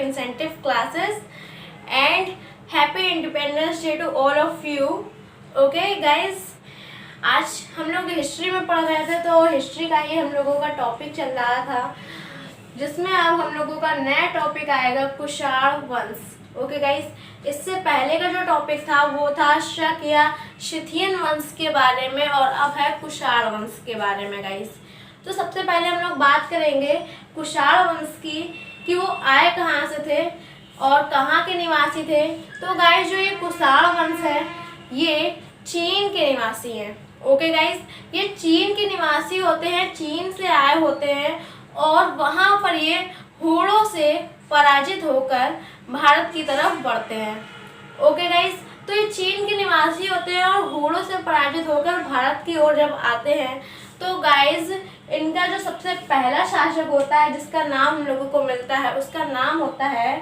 incentive classes and happy Independence Day to all of you. Okay guys, आज हम लोग history में पढ़ रहे थे, तो हिस्ट्री का ही हम लोगों का टॉपिक चल रहा था, जिसमें अब हम लोगों का नया टॉपिक आएगा कुषाण वंश। ओके गाइस, इससे पहले का जो टॉपिक था वो था शक या शिथियन वंश के बारे में, और अब है कुषाण वंश के बारे में गाइस। तो सबसे पहले हम लोग बात करेंगे कुषाण वंश की कि वो आए कहाँ से थे और कहाँ के निवासी थे। तो गाइस, जो ये कुषाण वंश है ये चीन के निवासी हैं। ओके गाइस, ये चीन के निवासी होते हैं, चीन से आए होते हैं और वहाँ पर ये हुणों से पराजित होकर भारत की तरफ बढ़ते हैं। ओके गाइस, तो ये चीन के निवासी होते हैं और हुणों से पराजित होकर भारत की ओर जब आते हैं तो गाइस इनका जो सबसे पहला शासक होता है जिसका नाम हम लोगों को मिलता है उसका नाम होता है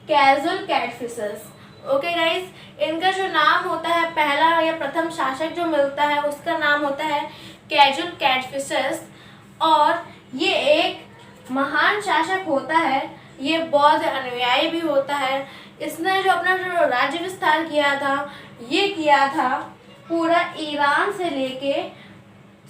कैजुल कैटफिशर्स। ओके गाइस, इनका जो नाम होता है पहला या प्रथम शासक जो मिलता है उसका नाम होता है कैजुल कैटफिशर्स, और ये एक महान शासक होता है, ये बौद्ध अनुयायी भी होता है। इसने जो अपना जो राज्य विस्तार किया था ये किया था पूरा ईरान से लेके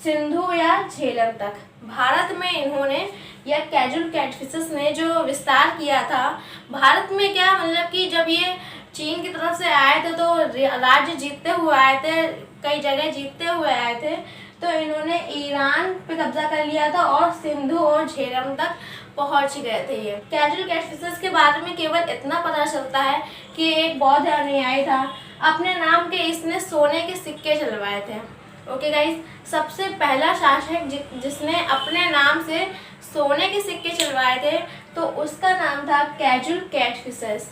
सिंधु या झेलम तक। भारत में इन्होंने या कैजुल कैटफिशर्स ने जो विस्तार किया था भारत में, क्या मतलब कि जब ये चीन की तरफ से आए थे तो राज्य जीतते हुए आए थे, कई जगह जीतते हुए आए थे, तो इन्होंने ईरान पे कब्जा कर लिया था और सिंधु और झेलम तक पहुंच गए थे। ये कैजुल कैटफिशर्स के बारे में केवल इतना पता चलता है कि एक बौद्ध अनुयायी था, अपने नाम के इसने सोने के सिक्के चलवाए थे। ओके गाइस, सबसे पहला शासक जिसने अपने नाम से सोने के सिक्के चलवाए थे तो उसका नाम था कैजुल कैटफिशर्स।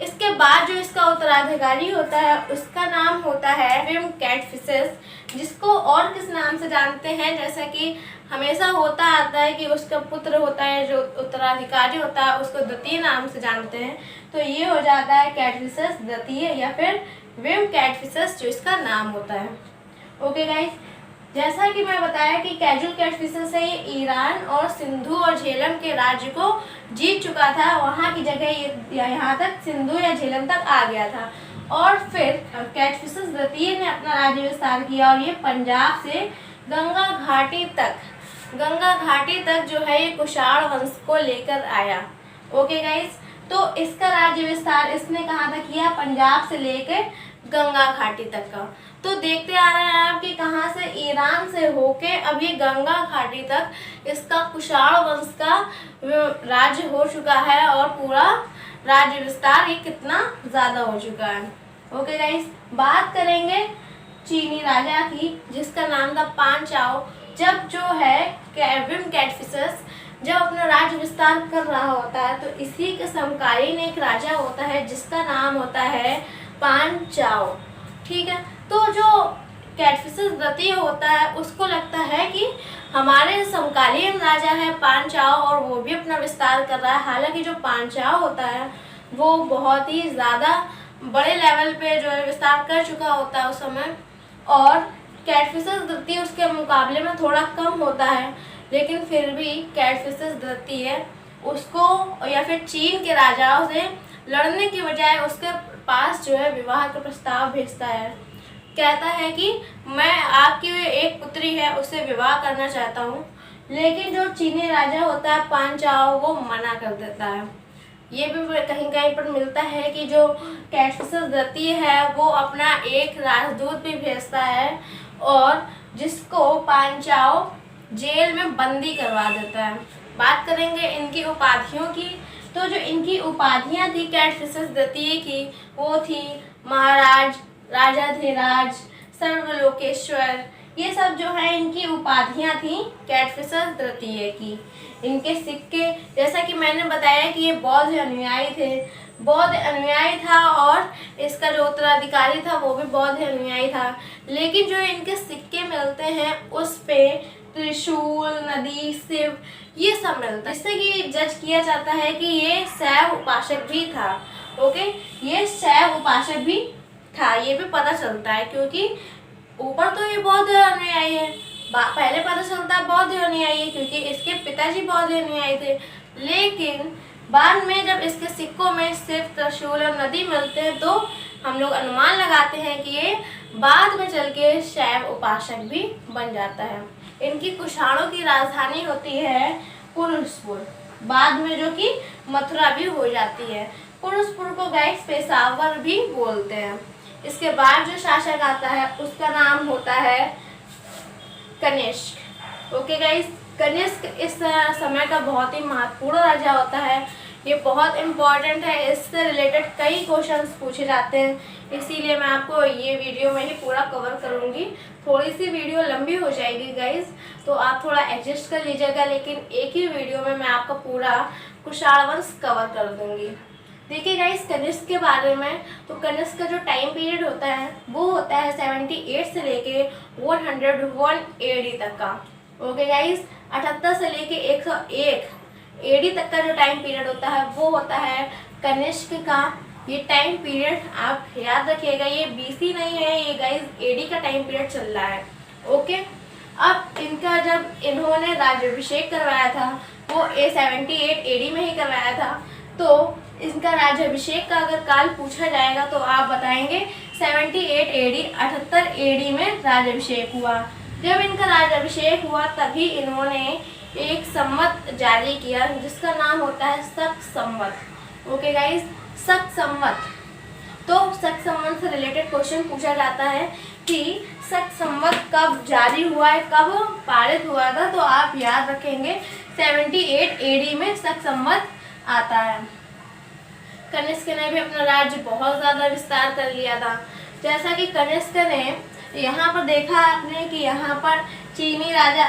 इसके बाद जो इसका उत्तराधिकारी होता है उसका नाम होता है विम कैटफिशर्स, जिसको और किस नाम से जानते हैं, जैसा कि हमेशा होता आता है कि उसका पुत्र होता है जो उत्तराधिकारी होता है उसको द्वितीय नाम से जानते हैं, तो ये हो जाता है कैटफिशर्स द्वितीय या फिर विम कैटफिशर्स जो इसका नाम होता है। ओके गाइस, जैसा कि मैं बताया कि कैजुल कैटफिशर्स है ये ईरान और सिंधु और झेलम के राज्य को जीत चुका था, वहाँ की जगह ये यहाँ तक सिंधु या झेलम तक आ गया था, और फिर कैटफिशर्स द्वितीय ने अपना राज्य विस्तार किया और ये पंजाब से गंगा घाटी तक जो है ये कुषाण वंश को लेकर आया। ओके गाइस, तो इसका राज्य विस्तार इसने कहाँ तक किया, पंजाब से लेकर गंगा घाटी तक का। तो देखते आ रहे हैं आप कि कहाँ से ईरान से होके अब ये गंगा घाटी तक इसका कुषाण वंश का राज्य हो चुका है और पूरा राज्य विस्तार ये कितना ज़्यादा हो चुका है। ओके गाइस, बात करेंगे चीनी राजा की जिसका नाम था पान चाओ। जब जो है विम कैटफिशर्स जब अपना राज्य विस्तार कर रहा होता है तो इसी के समकालीन एक राजा होता है जिसका नाम होता है पान चाओ। ठीक है, तो जो कैटफिशर्स द्वितीय होता है उसको लगता है कि हमारे समकालीन राजा है पान चाओ और वो भी अपना विस्तार कर रहा है। हालांकि जो पान चाओ होता है वो बहुत ही ज़्यादा बड़े लेवल पे जो है विस्तार कर चुका होता है उस समय, और कैटफिशर्स द्वितीय उसके मुकाबले में थोड़ा कम होता है, लेकिन फिर भी कैटफिशर्स द्वितीय उसको या फिर चीन के राजाओं से लड़ने की बजाय उसके पास जो है विवाह का प्रस्ताव भेजता है। कहता है कि मैं आपकी एक पुत्री है उससे विवाह करना चाहता हूँ, लेकिन जो चीनी राजा होता है पान चाओ वो मना कर देता है। ये भी कहीं कहीं पर मिलता है कि जो कैटफिशर्स द्वितीय है वो अपना एक राजदूत भी भेजता है और जिसको पान चाओ जेल में बंदी करवा देता है। बात करेंगे इनकी उपाधियों की, तो जो इनकी उपाधियां थी कैटफिशर्स द्वितीय की वो थी महाराज, राजाधिराज, सर्वलोकेश्वर, ये सब जो है इनकी उपाधियां थी कैटफिशर्स द्वितीय की। इनके सिक्के, जैसा कि मैंने बताया कि ये बौद्ध अनुयायी थे, बौद्ध अनुयायी था और इसका जो उत्तराधिकारी था वो भी बौद्ध अनुयायी था, लेकिन जो इनके सिक्के मिलते हैं उस पे त्रिशूल, नदी, शिव ये सब मिलता है, जिससे कि जज किया जाता है कि ये शैव उपासक भी था। ओके, ये शैव उपासक भी था, ये भी पता चलता है क्योंकि ऊपर तो ये बौद्ध अनुयायी है, पहले पता चलता है बौद्ध अनुयायी है क्योंकि इसके पिताजी बौद्ध अनुयायी थे, लेकिन बाद में जब इसके सिक्कों में सिर्फ त्रिशूल और नदी मिलते हैं तो हम लोग अनुमान लगाते हैं कि ये बाद में चल के शैव उपासक भी बन जाता है। इनकी कुषाणों की राजधानी होती है कुरुशपुर, बाद में जो कि मथुरा भी हो जाती है। कुरुशपुर को गाइस पेशावर भी बोलते हैं। इसके बाद जो शासक आता है उसका नाम होता है कनिष्क। ओके गाइस, कनिष्क इस समय का बहुत ही महत्वपूर्ण राजा होता है। ये बहुत इम्पोर्टेंट है, इससे रिलेटेड कई क्वेश्चंस पूछे जाते हैं, इसीलिए मैं आपको ये वीडियो में ही पूरा कवर करूँगी। थोड़ी सी वीडियो लंबी हो जाएगी गाइस, तो आप थोड़ा एडजस्ट कर लीजिएगा, लेकिन एक ही वीडियो में मैं आपका पूरा कुषाण वंश कवर कर दूँगी। देखिए गाइस, कनिष्क के बारे में, तो कनिष्क का जो टाइम पीरियड होता है वो होता है 78 से लेके 101 एडी तक का। ओके गाइस, 78 से लेके 101 एडी तक का जो टाइम पीरियड होता है वो होता है कनिष्क का। ये टाइम पीरियड आप याद रखिएगा, ये बीसी नहीं है, ये गाइस एडी का टाइम पीरियड चल रहा है। ओके, अब इनका जब इन्होंने राज्याभिषेक करवाया था वो 78 एडी में ही करवाया था, तो इनका राज्याभिषेक का अगर काल पूछा जाएगा तो आप बताएंगे 78 एडी, 78 एडी में राज्याभिषेक हुआ। जब इनका राज्याभिषेक हुआ तभी इन्होंने एक संवत जारी किया जिसका नाम होता है शक संवत। ओके गाइस, शक संवत। तो शक संवत से रिलेटेड क्वेश्चन पूछा जाता है कि शक संवत कब जारी हुआ है, कब पारित हुआ था, तो आप याद रखेंगे 78 एडी में शक संवत आता है। कनिष्क ने भी अपना राज्य बहुत ज़्यादा विस्तार कर लिया था। जैसा कि कनिष्क ने यहाँ पर देखा आपने कि यहाँ पर चीनी राजा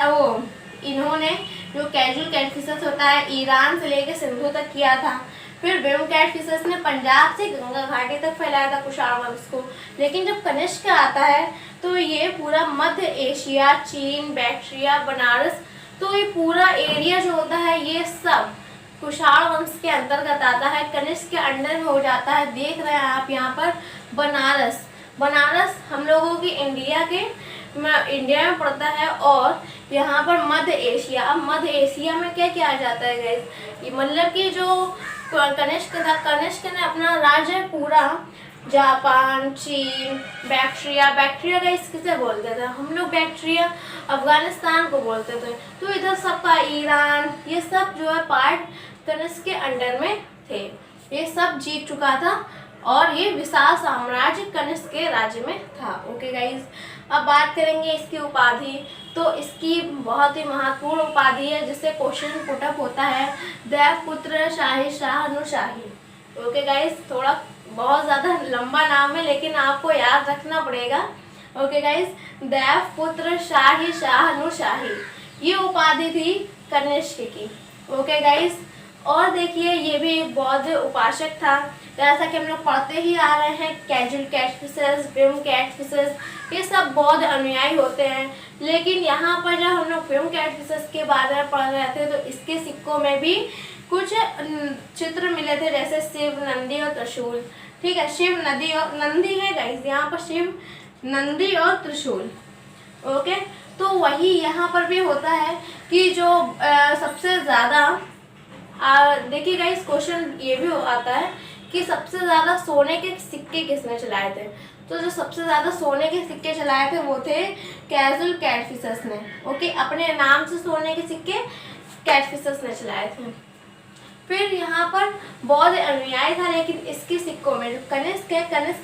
इन्होंने जो कैजुल कैटफिशेस होता है ईरान से लेकर सिंधु तक किया था। फिर बेम कैटफिशेस ने पंजाब से गंगा घाटी तक फैलाया था कुषाण वंश को। लेकिन जब कनिष्क आता है तो ये पूरा मध्य एशिया, चीन, बैक्ट्रिया, बनारस, तो ये पूरा एरिया जो होता है ये सब कुषाण वंश के अंतर्गत आता है, कनिष्क के अंडर में हो जाता है। देख रहे हैं आप यहाँ पर बनारस, बनारस हम लोगों की इंडिया में पड़ता है, और यहाँ पर मध्य एशिया। अब मध्य एशिया में क्या क्या आ जाता है गाइस, मतलब कि जो कनिष्क था, कनिष्क ने अपना राज्य पूरा जापान, चीन, बैक्ट्रिया गाइस किसे बोलते थे हम लोग, बैक्ट्रिया अफगानिस्तान को बोलते थे, तो इधर सबका ईरान, ये सब जो है पार्ट कनिष्क के अंडर में थे। ये सब जीत चुका था और ये विशाल साम्राज्य कनिष्क के राज्य में था। ओके गाइस, अब बात करेंगे इसकी उपाधि। तो इसकी बहुत ही महत्वपूर्ण उपाधि है जिससे क्वेश्चन पुटअप होता है, देवपुत्र शाही शाहनुशाही। ओके गाइस, थोड़ा बहुत ज़्यादा लंबा नाम है लेकिन आपको याद रखना पड़ेगा। ओके गाइस, देवपुत्र शाही शाहनुशाही, ये उपाधि थी कनिष्क की। ओके गाइस, और देखिए ये भी एक बौद्ध उपासक था, जैसा कि हम लोग पढ़ते ही आ रहे हैं, कैजुल कैटफिशेस, ब्रिम कैटफिशेस, ये सब बौद्ध अनुयायी होते हैं। लेकिन यहाँ पर जब हम लोग ब्रिम कैटफिशेस के बारे में पढ़ रहे थे तो इसके सिक्कों में भी कुछ चित्र मिले थे, जैसे शिव, नंदी और त्रिशूल। ठीक है, शिव, नदी और नंदी है गाइस, यहाँ पर शिव, नंदी और त्रिशूल। ओके, तो वही यहाँ पर भी होता है कि जो सबसे ज़्यादा देखिए गाइस, क्वेश्चन ये भी आता है कि सबसे ज़्यादा सोने के सिक्के किसने चलाए थे। तो जो सबसे ज़्यादा सोने के सिक्के चलाए थे वो थे कैजुल कैटफिशेस ने। ओके, अपने नाम से सोने के सिक्के कैटफिशेस ने चलाए थे। फिर यहाँ पर बौद्ध अनुयायी था, लेकिन इसके सिक्कों में जो कनिष्क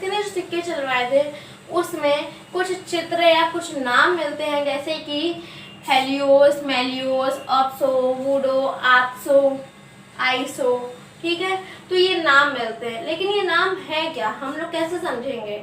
ने जो सिक्के चलवाए थे उसमें कुछ चित्र या कुछ नाम मिलते हैं, जैसे कि हेलियोस, मेलियोस, अपसो, वुडो, आत्सो, आइसो। ठीक है, तो ये नाम मिलते हैं, लेकिन ये नाम है क्या, हम लोग कैसे समझेंगे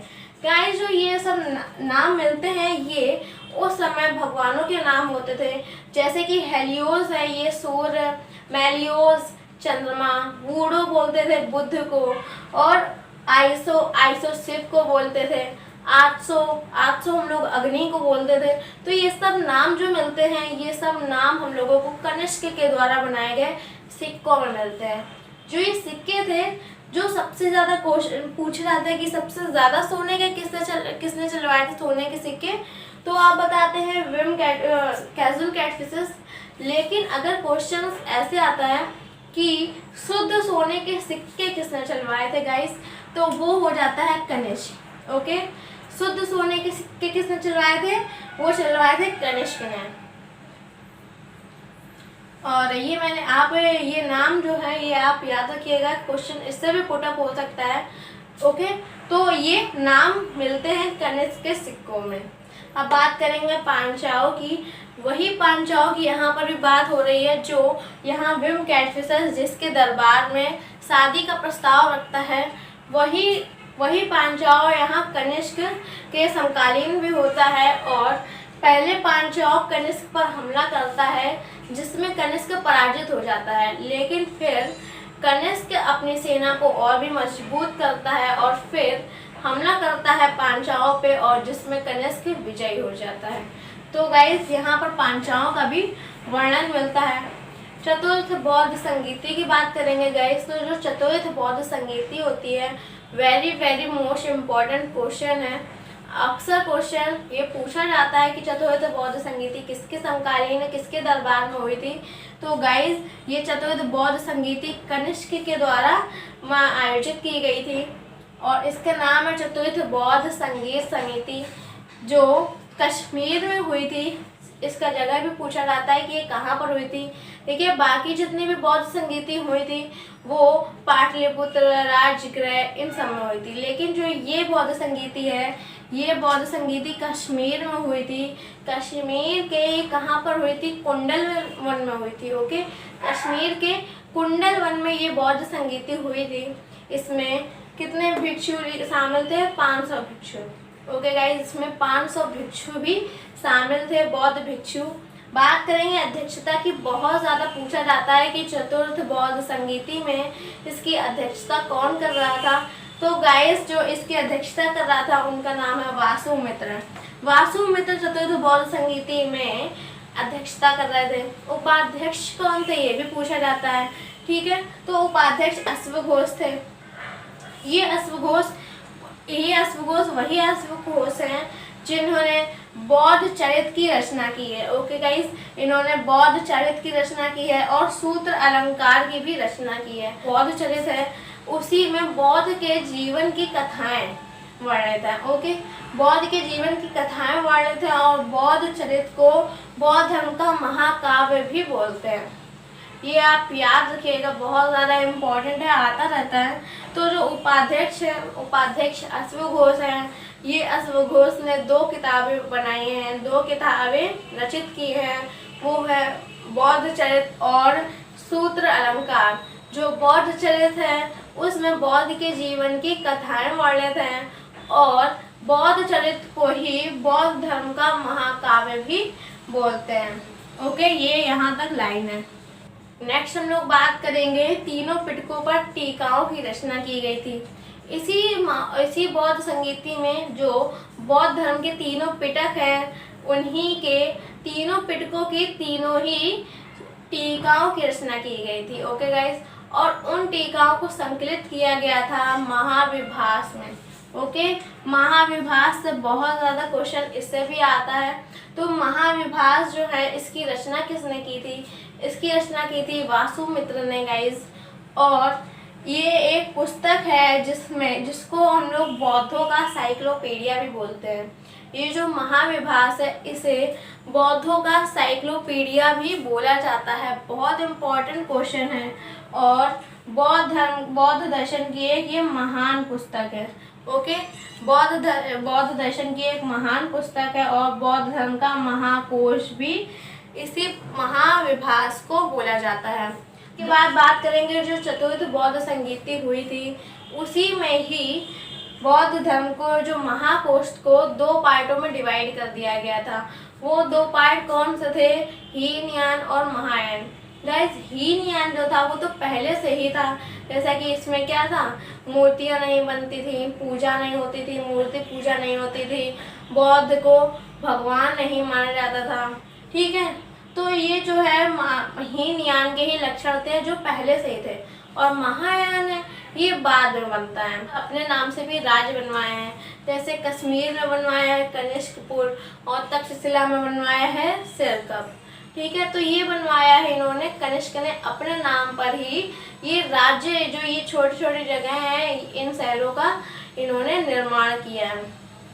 गाइस। जो ये सब नाम मिलते हैं ये उस समय भगवानों के नाम होते थे, जैसे कि हेलियोस है ये सूर्य, मेलियोस चंद्रमा, वुडो बोलते थे बुध को, और आइसो शिव को बोलते थे, आत्सो हम लोग अग्नि को बोलते थे। तो ये सब नाम जो मिलते हैं ये सब नाम हम लोगों को कनिष्क के द्वारा बनाए गए सिक्कों में मिलते हैं। जो ये सिक्के थे, जो सबसे ज़्यादा क्वेश्चन पूछे जाते हैं कि सबसे ज़्यादा सोने के किसने चलवाए थे सोने के सिक्के, तो आप बताते हैं कैजुल कैटफिशेस। लेकिन अगर क्वेश्चन ऐसे आता है कि शुद्ध सोने के सिक्के किसने चलवाए थे गाइस, तो वो हो जाता है कनिष्क। ओके, शुद्ध सोने के सिक्के किसने चलवाए थे, वो चलवाए थे कनिष्क ने। और ये मैंने आप ये नाम जो है ये आप याद रखिएगा, क्वेश्चन इससे भी पुटअप हो सकता है। ओके, तो ये नाम मिलते हैं कनिष्क के सिक्कों में। अब बात करेंगे पांचाओं की। वही पांचाओं की यहाँ पर भी बात हो रही है जो यहाँ विम कैटफिशर जिसके दरबार में शादी का प्रस्ताव रखता है, वही पांचाओं यहाँ कनिष्क के समकालीन भी होता है। और पहले पांचाओं कनिष्क पर हमला करता है जिसमें कनिष्क पराजित हो जाता है, लेकिन फिर कनिष्क अपनी सेना को और भी मजबूत करता है और फिर हमला करता है पांचाओं पे, और जिसमें कनिष्क विजयी हो जाता है। तो गाइस यहाँ पर पांचाओं का भी वर्णन मिलता है। चतुर्थ बौद्ध संगीति की बात करेंगे गाइस, तो जो चतुर्थ बौद्ध संगीति होती है वेरी मोस्ट इम्पॉर्टेंट क्वेश्चन है। अक्सर क्वेश्चन ये पूछा जाता है कि चतुर्थ बौद्ध संगीति किसके समकालीन है, किसके दरबार में हुई थी। तो गाइस ये चतुर्थ बौद्ध संगीति कनिष्क के द्वारा आयोजित की गई थी और इसका नाम है चतुर्थ बौद्ध संगीत समिति, जो कश्मीर में हुई थी। इसका जगह भी पूछा जाता है कि ये कहाँ पर हुई थी। देखिए बाकी जितनी भी बौद्ध संगीति हुई थी वो पाटलिपुत्र, राजगृह इन सब में हुई थी, लेकिन जो ये बौद्ध संगीति है ये बौद्ध संगीति कश्मीर में हुई थी। कश्मीर के कहाँ पर हुई थी, कुंडल वन में हुई थी। ओके, कश्मीर के कुंडल वन में ये बौद्ध संगीति हुई थी। इसमें कितने भिक्षु शामिल थे, 500 भिक्षु। ओके गाइस, इसमें 500 भिक्षु भी शामिल थे, बौद्ध भिक्षु। बात करेंगे अध्यक्षता की। बहुत ज़्यादा पूछा जाता है कि चतुर्थ बौद्ध संगीति में इसकी अध्यक्षता कौन कर रहा था। तो गाइस जो इसकी अध्यक्षता कर रहा था उनका नाम है वासुमित्र। वासुमित्र चतुर्थ बौद्ध संगीति में अध्यक्षता कर रहे थे। उपाध्यक्ष कौन थे ये भी पूछा जाता है। ठीक है, तो उपाध्यक्ष अश्वघोष थे। ये अश्वघोष वही अश्वघोष हैं जिन्होंने बौद्ध चरित की रचना की है। ओके गाइस, इन्होंने बौद्ध चरित की रचना की है और सूत्र अलंकार की भी रचना की है। बौद्ध चरित है उसी में बौद्ध के जीवन की कथाएं वर्णित है। ओके, बौद्ध के जीवन की कथाएं वर्णित है और बौद्ध चरित को बौद्ध धर्म का महाकाव्य भी बोलते हैं। ये आप याद रखिएगा, बहुत ज़्यादा इम्पोर्टेंट है, आता रहता है। तो जो उपाध्यक्ष है, उपाध्यक्ष अश्वघोष हैं। ये अश्वघोष ने 2 किताबें बनाई हैं, 2 किताबें रचित की हैं। वो है बौद्ध चरित और सूत्र अलंकार। जो बौद्ध चरित है उसमें बौद्ध के जीवन की कथाएं वर्णित हैं और बौद्ध चरित को ही बौद्ध धर्म का महाकाव्य भी बोलते हैं। ओके, ये यहाँ तक लाइन है। नेक्स्ट हम लोग बात करेंगे तीनों पिटकों पर टीकाओं की रचना की गई थी। इसी बौद्ध संगीति में जो बौद्ध धर्म के तीनों पिटक हैं उन्हीं के तीनों पिटकों की तीनों ही टीकाओं की रचना की गई थी। ओके गाइस, और उन टीकाओं को संकलित किया गया था महाविभास में। ओके, महाविभास से बहुत ज़्यादा क्वेश्चन इससे भी आता है। तो महाविभास जो है इसकी रचना किसने की थी, इसकी रचना की थी वासुमित्र ने गाइस। और ये एक पुस्तक है जिसको हम लोग बौद्धों का साइक्लोपीडिया भी बोलते हैं। ये जो महाविभास है इसे बौद्धों का साइक्लोपीडिया भी बोला जाता है। बहुत इम्पोर्टेंट क्वेश्चन है और बौद्ध दर्शन की एक ये महान पुस्तक है। ओके, बौद्ध दर्शन की एक महान पुस्तक है और बौद्ध धर्म का महाकोश भी इसी महाविभास को बोला जाता है। के बाद बात करेंगे जो चतुर्थ बौद्ध संगीति हुई थी उसी में ही बौद्ध धर्म को जो महाकोश को 2 पार्टों में डिवाइड कर दिया गया था। वो 2 पार्ट कौन से थे, हीनयान और महायान। गाइस हीनयान जो था वो तो पहले से ही था, जैसा कि इसमें क्या था, मूर्तियां नहीं बनती थी, पूजा नहीं होती थी, मूर्ति पूजा नहीं होती थी, बौद्ध को भगवान नहीं माना जाता था। ठीक है, तो ये जो है हीनयान के ही लक्षण थे जो पहले से ही थे। और महायान है ये बाद में बनता है। अपने नाम से भी राज्य बनवाए हैं, जैसे कश्मीर में बनवाया है कनिष्कपुर और तक्षशिला में बनवाया है सिरकप। ठीक है। तो ये बनवाया है इन्होंने, कनिष्क ने अपने नाम पर ही ये राज्य, जो ये छोटी छोटी जगह हैं, इन शहरों का इन्होंने निर्माण किया है।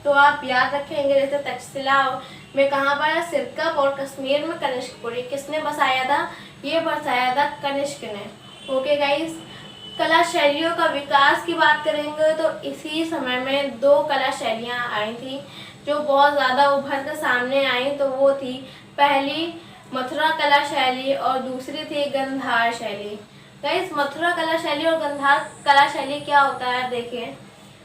तो आप याद रखेंगे, जैसे तक्षशिला में कहाँ पर, सिरकप, और कश्मीर में कनिष्कपुर। किसने बसाया था? ये बसाया था कनिष्क ने। ओके गाइस, कला शैलियों का विकास की बात करेंगे तो इसी समय में 2 कला शैलियाँ आई थी जो बहुत ज़्यादा उभर कर सामने आई। तो वो थी पहली मथुरा कला शैली और दूसरी थी गंधार शैली। गाइस, मथुरा कला शैली और गंधार कला शैली क्या होता है? देखिए,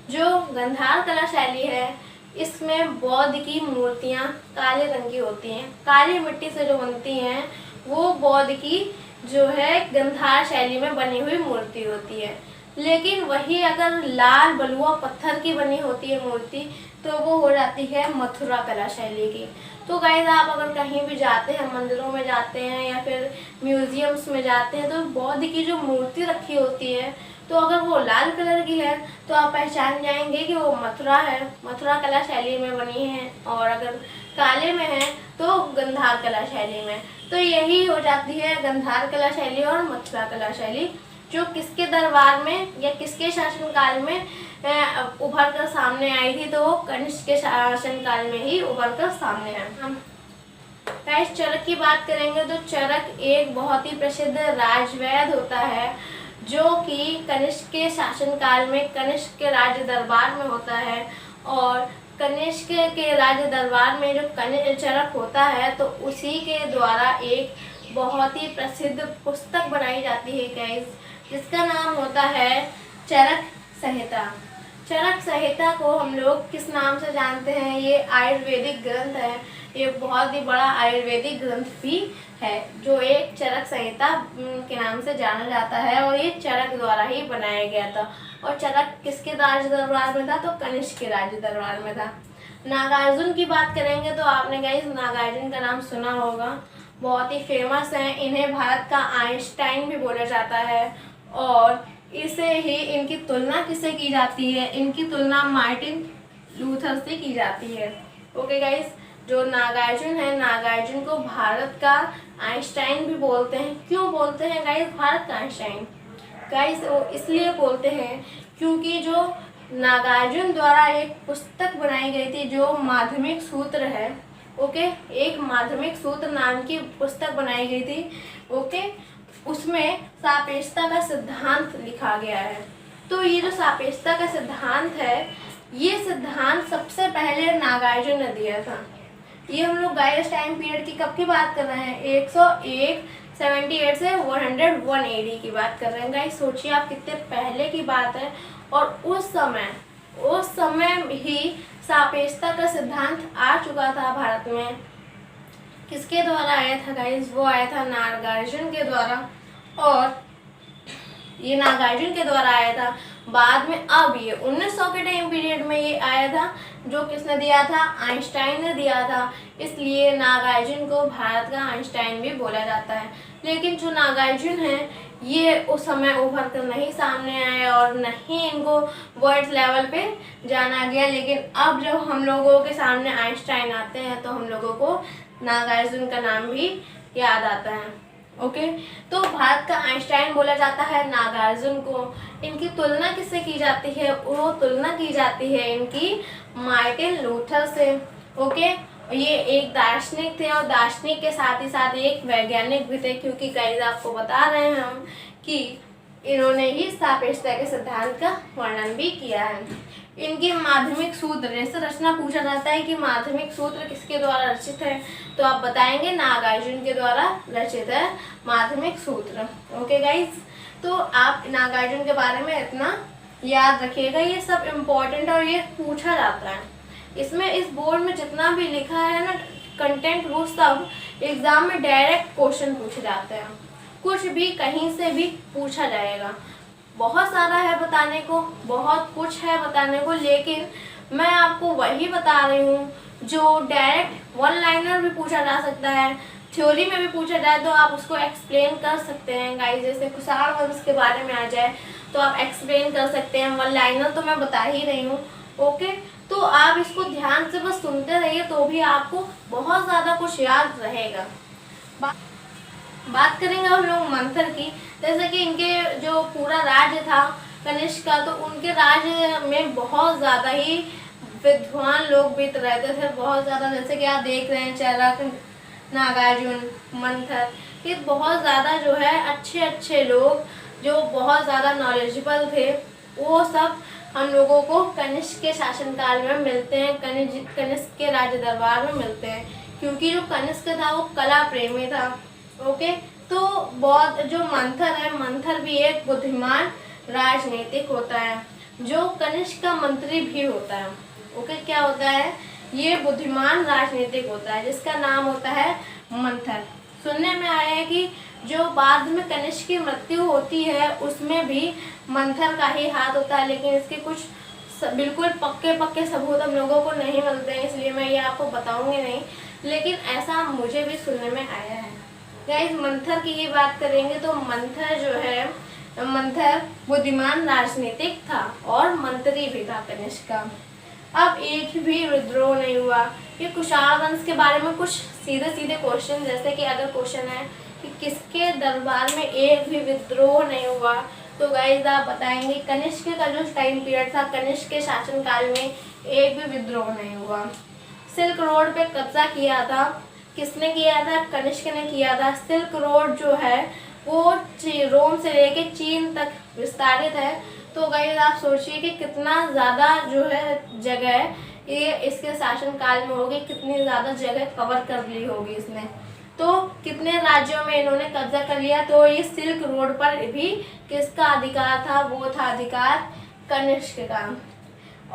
जो गंधार कला शैली है इसमें बौद्ध की मूर्तियाँ काले रंग की होती हैं, काली मिट्टी से जो बनती हैं वो बौद्ध की जो है गंधार शैली में बनी हुई मूर्ति होती है। लेकिन वही अगर लाल बलुआ पत्थर की बनी होती है मूर्ति तो वो हो जाती है मथुरा कला शैली की। तो गाइस, आप अगर कहीं भी जाते हैं, मंदिरों में जाते हैं या फिर म्यूजियम्स में जाते हैं, तो बौद्ध की जो मूर्ति रखी होती है, तो अगर वो लाल कलर की है तो आप पहचान जाएंगे कि वो मथुरा है, मथुरा कला शैली में बनी है। और अगर काले में है तो गंधार कला शैली में। तो यही हो जाती है गंधार कला शैली और मथुरा कला शैली, जो किसके दरबार में या किसके शासनकाल में उभर कर सामने आई थी? तो वो कनिष्क के शासनकाल में ही उभर कर सामने है। हम गाइस चरक की बात करेंगे तो चरक एक बहुत ही प्रसिद्ध राजवैद्य होता है जो कि कनिष्क के शासनकाल में कनिष्क के राज्य दरबार में होता है। और कनिष्क के राज्य दरबार में जो चरक होता है तो उसी के द्वारा एक बहुत ही प्रसिद्ध पुस्तक बनाई जाती है गाइस, जिसका नाम होता है चरक संहिता। चरक संहिता को हम लोग किस नाम से जानते हैं? ये आयुर्वेदिक ग्रंथ है, ये बहुत ही बड़ा आयुर्वेदिक ग्रंथ भी है जो एक चरक संहिता के नाम से जाना जाता है। और ये चरक द्वारा ही बनाया गया था। और चरक किसके राज्य दरबार में था? तो कनिष्क के राज्य दरबार में था। नागार्जुन की बात करेंगे तो आपने गाइस नागार्जुन का नाम सुना होगा, बहुत ही फेमस हैं। इन्हें भारत का आइंस्टाइन भी बोला जाता है। और इसे ही इनकी तुलना किससे की जाती है? इनकी तुलना मार्टिन लूथर से की जाती है। ओके गाइस, जो नागार्जुन है, नागार्जुन को भारत का आइंस्टाइन भी बोलते हैं। क्यों बोलते हैं गाइस भारत का आइंस्टाइन? गाइस वो इसलिए बोलते हैं क्योंकि जो नागार्जुन द्वारा एक पुस्तक बनाई गई थी जो माध्यमिक सूत्र है। ओके, एक माध्यमिक सूत्र नाम की पुस्तक बनाई गई थी। ओके, उसमें सापेक्षता का सिद्धांत लिखा गया है। तो ये जो सापेक्षता का सिद्धांत है, ये सिद्धांत सबसे पहले नागार्जुन ने दिया था। ये हम लोग गाइस टाइम पीरियड की कब की बात कर रहे हैं? 101 78 से 101 AD की बात कर रहे हैं गाइस। सोचिए आप कितने पहले की बात है। और उस समय ही सापेक्षता का सिद्धांत आ चुका था भारत में। किसके द्वारा आया था गाइस? वो आया था नागार्जुन के द्वारा। और ये नागार्जुन के द्वारा आया था। बाद में अब ये 1900 के टाइम पीरियड में ये आया था, जो किसने दिया था? आइंस्टाइन ने दिया था। इसलिए नागार्जुन को भारत का आइंस्टाइन भी बोला जाता है। लेकिन जो नागार्जुन है ये उस समय उभर कर नहीं सामने आए और नहीं इनको वर्ल्ड लेवल पे जाना गया। लेकिन अब जब हम लोगों के सामने आइंस्टाइन आते हैं तो हम लोगों को नागार्जुन का नाम भी याद आता है। ओके, तो भारत का आइंस्टाइन बोला जाता है नागार्जुन को। इनकी तुलना किससे की जाती है? वो तुलना की जाती है इनकी मार्टिन लूथर से। ओके, ये एक दार्शनिक थे और दार्शनिक के साथ ही साथ एक वैज्ञानिक भी थे, क्योंकि गाइस आपको बता रहे हैं हम कि इन्होंने ही सापेक्षता के सिद्धांत का वर्णन भी किया है। इनकी माध्यमिक सूत्र, जैसे रचना पूछा जाता है कि माध्यमिक सूत्र किसके द्वारा रचित है, तो आप बताएंगे नागार्जुन के द्वारा रचित है माध्यमिक सूत्र। ओके गाइस, तो आप नागार्जुन के बारे में इतना याद रखिएगा, ये सब इम्पोर्टेंट और ये पूछा जाता है। इसमें इस बोर्ड में जितना भी लिखा है ना कंटेंट, वो सब एग्जाम में डायरेक्ट क्वेश्चन पूछे जाते हैं। कुछ भी कहीं से भी पूछा जाएगा। बहुत सारा है बताने को, बहुत कुछ है बताने को, लेकिन मैं आपको वही बता रही हूँ जो डायरेक्ट वन लाइनर भी पूछा जा सकता है। थ्योरी में भी पूछा जाए तो आप उसको एक्सप्लेन कर सकते हैं गाइस। जैसे कुशाण वंश के बारे में आ जाए तो आप एक्सप्लेन कर सकते हैं। वन लाइनर तो मैं बता ही रही हूँ। ओके, तो आप इसको ध्यान से बस सुनते रहिए तो भी आपको बहुत ज़्यादा कुछ याद रहेगा। बात करेंगे हम लोग मंथर की। जैसे कि इनके जो पूरा राज्य था कनिष्क का, तो उनके राज्य में बहुत ज़्यादा ही विद्वान लोग भी रहते थे, बहुत ज़्यादा। जैसे कि आप देख रहे हैं चरक, नागार्जुन, मंथर, ये बहुत ज़्यादा जो है अच्छे अच्छे लोग जो बहुत ज़्यादा नॉलेजेबल थे, वो सब हम लोगों को कनिष्क के शासनकाल में मिलते हैं, कनिष्क के राज दरबार में मिलते हैं। क्योंकि जो कनिष्क था वो कला प्रेमी था। ओके, तो बहुत जो मंथर है, मंथर भी एक बुद्धिमान राजनीतिक होता है, जो कनिष्क का मंत्री भी होता है। ओके, क्या होता है? ये बुद्धिमान राजनीतिक होता है जिसका नाम होता है मंथर। सुनने में आया है कि जो बाद में कनिष्क की मृत्यु होती है उसमें भी मंथर का ही हाथ होता है, लेकिन इसके कुछ बिल्कुल पक्के पक्के सबूत हम लोगों को नहीं मिलते हैं, इसलिए मैं ये आपको बताऊंगी नहीं, लेकिन ऐसा मुझे भी सुनने में आया है। गाइस, मंथर की ही बात करेंगे तो मंथर जो है, मंथर बुद्धिमान राजनीतिक था और मंत्री भी था कनिष्क का। अब एक भी विद्रोह नहीं हुआ। ये कुषाण वंश के बारे में कुछ सीधे सीधे क्वेश्चन, जैसे कि अगर क्वेश्चन है कि किसके दरबार में एक भी विद्रोह नहीं हुआ, तो गाइस आप बताएंगे कनिष्क का जो टाइम पीरियड था, कनिष्क के शासनकाल में एक भी विद्रोह नहीं हुआ। सिल्क रोड पे कब्जा किया था, किसने किया था? कनिष्क ने किया था। सिल्क रोड जो है वो रोम से लेके चीन तक विस्तारित है। तो गाइस आप सोचिए कि कितना ज़्यादा जो है जगह ये इसके शासनकाल में होगी, कितनी ज़्यादा जगह कवर कर ली होगी इसने। तो कितने राज्यों में इन्होंने कब्जा कर लिया। तो ये सिल्क रोड पर भी किसका अधिकार था? वो था अधिकार कनिष्क का।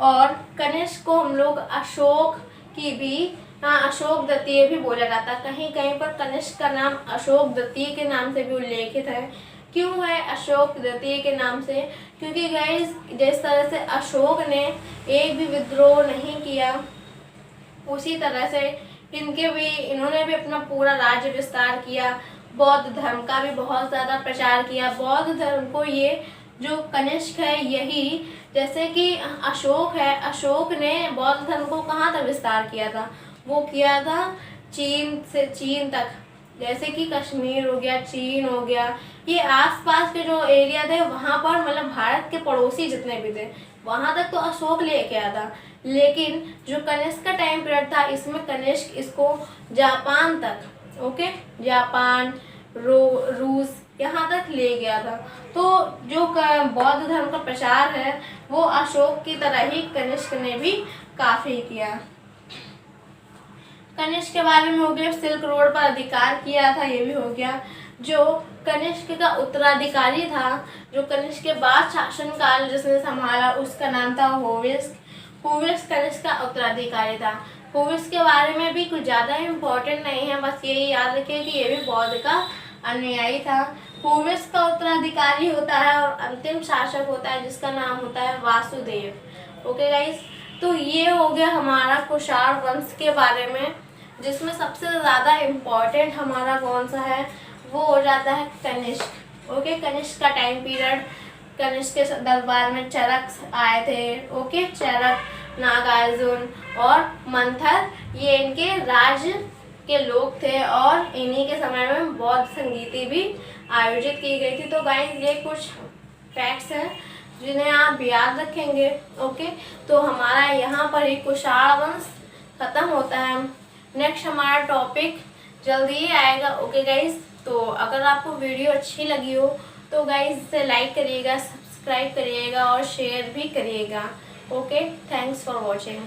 और कनिष्क को हम लोग अशोक की भी, अशोक द्वितीय भी बोला जाता है। कहीं कहीं पर कनिष्क का नाम अशोक द्वितीय के नाम से भी उल्लेखित है। क्यों है अशोक द्वितीय के नाम से? क्योंकि गाइस जिस तरह से अशोक ने एक भी विद्रोह नहीं किया, उसी तरह से इन्होंने भी अपना पूरा राज्य विस्तार किया। बौद्ध धर्म का भी बहुत ज़्यादा प्रचार किया। बौद्ध धर्म को ये जो कनिष्क है यही, जैसे कि अशोक है, अशोक ने बौद्ध धर्म को कहाँ तक विस्तार किया था? वो किया था चीन से चीन तक, जैसे कि कश्मीर हो गया, चीन हो गया, ये आसपास के जो एरिया थे वहाँ पर, मतलब भारत के पड़ोसी जितने भी थे वहाँ तक तो अशोक लेके आया था। लेकिन जो कनिष्क का टाइम पीरियड था इसमें कनिष्क इसको जापान तक, ओके, जापान, रूस, यहाँ तक ले गया था। तो जो बौद्ध धर्म का प्रचार है वो अशोक की तरह ही कनिष्क ने भी काफ़ी किया। कनिष्क के बारे में हो गया, सिल्क रोड पर अधिकार किया था, ये भी हो गया। जो कनिष्क का उत्तराधिकारी था, जो कनिष्क के बाद शासनकाल जिसने संभाला, उसका नाम था होविस्क। होविस्क कनिष्क का उत्तराधिकारी था। होविस्क के बारे में भी कुछ ज़्यादा इम्पोर्टेंट नहीं है, बस यही याद रखिए कि ये भी बौद्ध का अनुयायी था। होविस्क का उत्तराधिकारी होता है और अंतिम शासक होता है जिसका नाम होता है वासुदेव। ओके गाइस, तो ये हो गया हमारा कुषाण वंश के बारे में, जिसमें सबसे ज़्यादा इम्पोर्टेंट हमारा कौन सा है? वो हो जाता है कनिष्क। ओके, कनिष्क का टाइम पीरियड, कनिष्क के दरबार में चरक आए थे। ओके, चरक, नागार्जुन और मंथर, ये इनके राज्य के लोग थे और इन्हीं के समय में बौद्ध संगीति भी आयोजित की गई थी। तो गाइस ये कुछ फैक्ट्स हैं जिन्हें आप याद रखेंगे। ओके, तो हमारा यहाँ पर ही कुषाण वंश खत्म होता है। नेक्स्ट हमारा टॉपिक जल्दी ही आएगा। ओके गाइस, तो अगर आपको वीडियो अच्छी लगी हो तो गाइस इसे लाइक करिएगा, सब्सक्राइब करिएगा और शेयर भी करिएगा। Okay, thanks for watching.